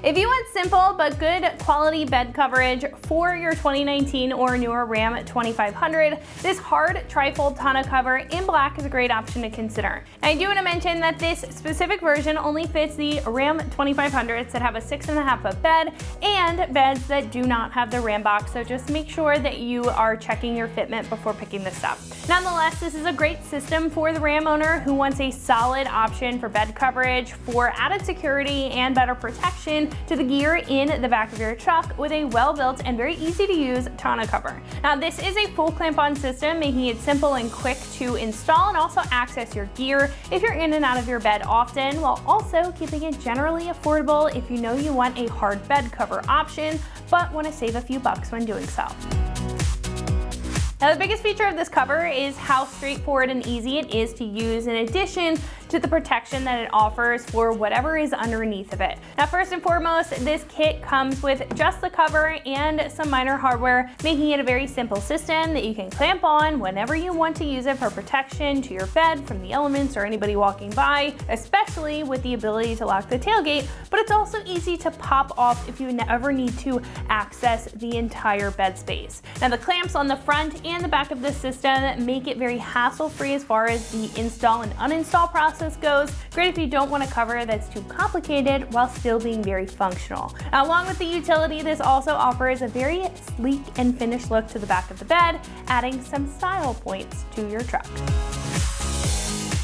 If you want simple but good quality bed coverage for your 2019 or newer Ram 2500, this hard trifold tonneau cover in black is a great option to consider. And I do want to mention that this specific version only fits the Ram 2500s that have a 6.5 foot bed and beds that do not have the Ram box, so just make sure that you are checking your fitment before picking this up. Nonetheless, this is a great system for the Ram owner who wants a solid option for bed coverage, for added security and better protection to the gear in the back of your truck with a well-built and very easy to use tonneau cover. Now, this is a full clamp-on system, making it simple and quick to install and also access your gear if you're in and out of your bed often, while also keeping it generally affordable if you know you want a hard bed cover option but want to save a few bucks when doing so. Now, the biggest feature of this cover is how straightforward and easy it is to use, in addition to the protection that it offers for whatever is underneath of it. Now, first and foremost, this kit comes with just the cover and some minor hardware, making it a very simple system that you can clamp on whenever you want to use it for protection to your bed from the elements or anybody walking by, especially with the ability to lock the tailgate, but it's also easy to pop off if you ever need to access the entire bed space. Now, the clamps on the front and the back of this system make it very hassle-free as far as the install and uninstall process goes. Great if you don't want a cover that's too complicated while still being very functional. Now, along with the utility, this also offers a very sleek and finished look to the back of the bed, adding some style points to your truck.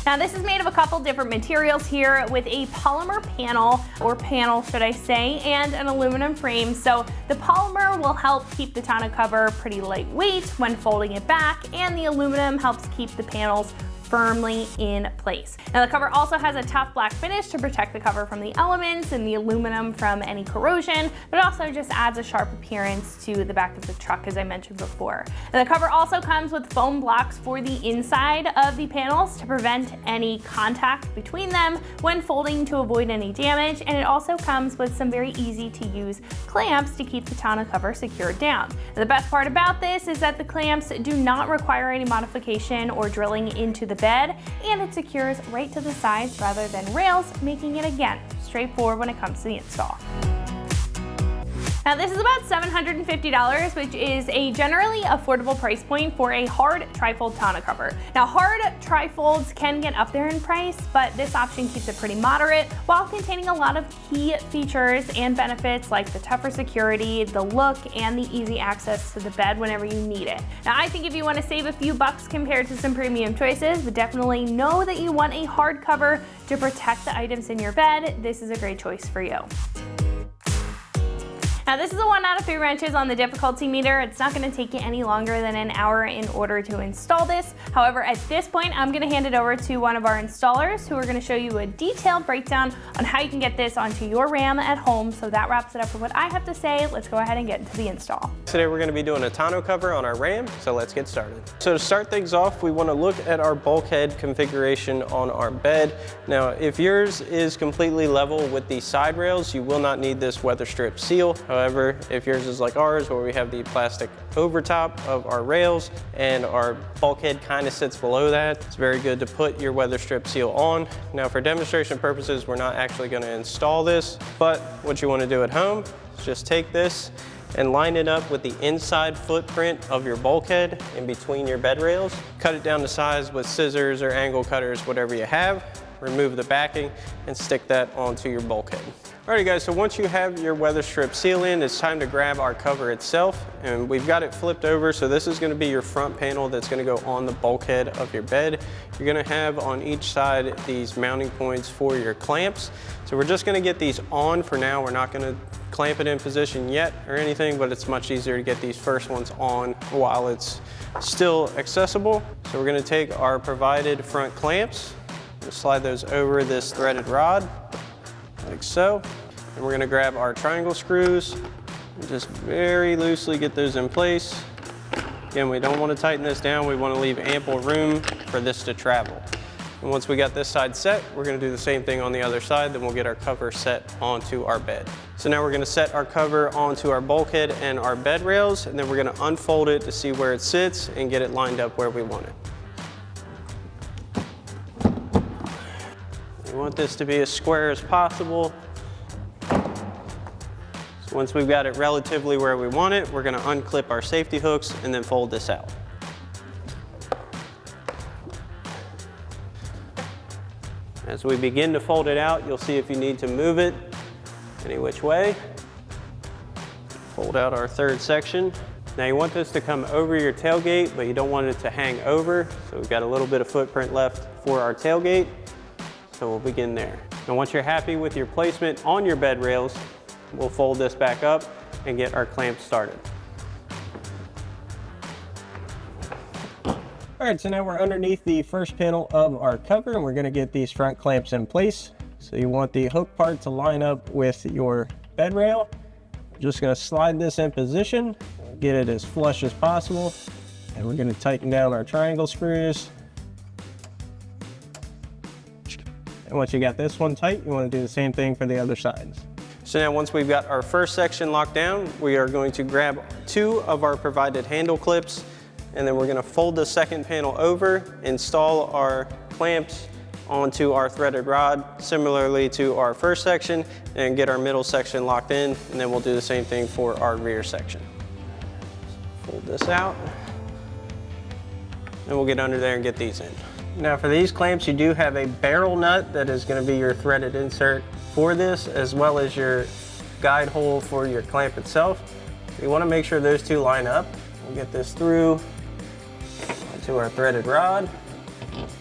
Now, this is made of a couple different materials here, with a polymer panel, or panel should I say, and an aluminum frame. So the polymer will help keep the tonneau cover pretty lightweight when folding it back, and the aluminum helps keep the panels firmly in place. Now, the cover also has a tough black finish to protect the cover from the elements and the aluminum from any corrosion, but it also just adds a sharp appearance to the back of the truck, as I mentioned before. And the cover also comes with foam blocks for the inside of the panels to prevent any contact between them when folding to avoid any damage, and it also comes with some very easy to use clamps to keep the tonneau cover secured down. And the best part about this is that the clamps do not require any modification or drilling into the bed, and it secures right to the sides rather than rails, making it, again, straightforward when it comes to the install. Now, this is about $750, which is a generally affordable price point for a hard trifold tonneau cover. Now, hard trifolds can get up there in price, but this option keeps it pretty moderate while containing a lot of key features and benefits like the tougher security, the look, and the easy access to the bed whenever you need it. Now, I think if you want to save a few bucks compared to some premium choices, but definitely know that you want a hard cover to protect the items in your bed, this is a great choice for you. Now, this is a 1 out of 3 wrenches on the difficulty meter. It's not going to take you any longer than an hour in order to install this. However, at this point, I'm going to hand it over to one of our installers who are going to show you a detailed breakdown on how you can get this onto your Ram at home. So that wraps it up for what I have to say. Let's go ahead and get into the install. Today we're going to be doing a tonneau cover on our Ram, so let's get started. So to start things off, we want to look at our bulkhead configuration on our bed. Now, if yours is completely level with the side rails, you will not need this weather strip seal. However, if yours is like ours, where we have the plastic overtop of our rails and our bulkhead kind of sits below that, it's very good to put your weather strip seal on. Now, for demonstration purposes, we're not actually going to install this, but what you want to do at home is just take this and line it up with the inside footprint of your bulkhead in between your bed rails. Cut it down to size with scissors or angle cutters, whatever you have. Remove the backing and stick that onto your bulkhead. Alrighty guys, so once you have your weather strip seal in, it's time to grab our cover itself, and we've got it flipped over, so this is going to be your front panel that's going to go on the bulkhead of your bed. You're going to have on each side these mounting points for your clamps. So we're just going to get these on for now. We're not going to clamp it in position yet or anything, but it's much easier to get these first ones on while it's still accessible. So we're going to take our provided front clamps, slide those over this threaded rod, like so. And we're going to grab our triangle screws and just very loosely get those in place. Again, we don't want to tighten this down. We want to leave ample room for this to travel. And once we got this side set, we're going to do the same thing on the other side. Then we'll get our cover set onto our bed. So now we're going to set our cover onto our bulkhead and our bed rails, and then we're going to unfold it to see where it sits and get it lined up where we want it. We want this to be as square as possible. Once we've got it relatively where we want it, we're going to unclip our safety hooks and then fold this out. As we begin to fold it out, you'll see if you need to move it any which way. Fold out our third section. Now you want this to come over your tailgate, but you don't want it to hang over. So we've got a little bit of footprint left for our tailgate. So we'll begin there. And once you're happy with your placement on your bed rails, we'll fold this back up and get our clamps started. All right, so now we're underneath the first panel of our cover and we're gonna get these front clamps in place. So you want the hook part to line up with your bed rail. We're just gonna slide this in position, get it as flush as possible. And we're gonna tighten down our triangle screws. And once you got this one tight, you wanna do the same thing for the other sides. So now once we've got our first section locked down, we are going to grab 2 of our provided handle clips, and then we're gonna fold the second panel over, install our clamps onto our threaded rod, similarly to our first section, and get our middle section locked in, and then we'll do the same thing for our rear section. Fold this out, and we'll get under there and get these in. Now for these clamps, you do have a barrel nut that is gonna be your threaded insert for this, as well as your guide hole for your clamp itself. You wanna make sure those 2 line up. We'll get this through to our threaded rod.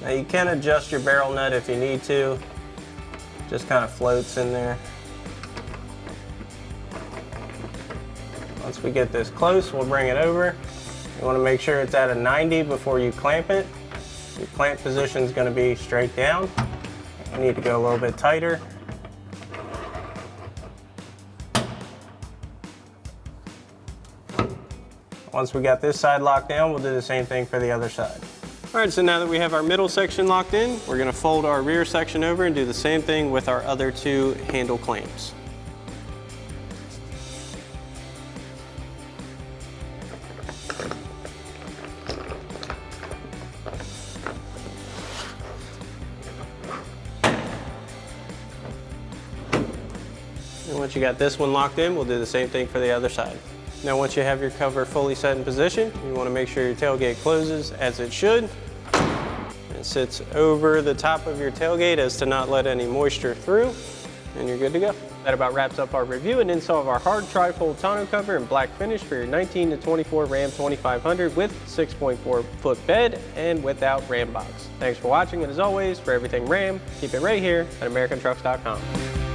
Now you can adjust your barrel nut if you need to. Just kind of floats in there. Once we get this close, we'll bring it over. You want to make sure it's at a 90 before you clamp it. Your clamp position is going to be straight down. You need to go a little bit tighter. Once we got this side locked down, we'll do the same thing for the other side. All right, so now that we have our middle section locked in, we're gonna fold our rear section over and do the same thing with our other 2 handle clamps. And once you got this one locked in, we'll do the same thing for the other side. Now once you have your cover fully set in position, you want to make sure your tailgate closes as it should. It sits over the top of your tailgate as to not let any moisture through, and you're good to go. That about wraps up our review and install of our hard tri-fold tonneau cover in black finish for your 19 to 24 Ram 2500 with 6.4 foot bed and without Ram box. Thanks for watching, and as always, for everything Ram, keep it right here at AmericanTrucks.com.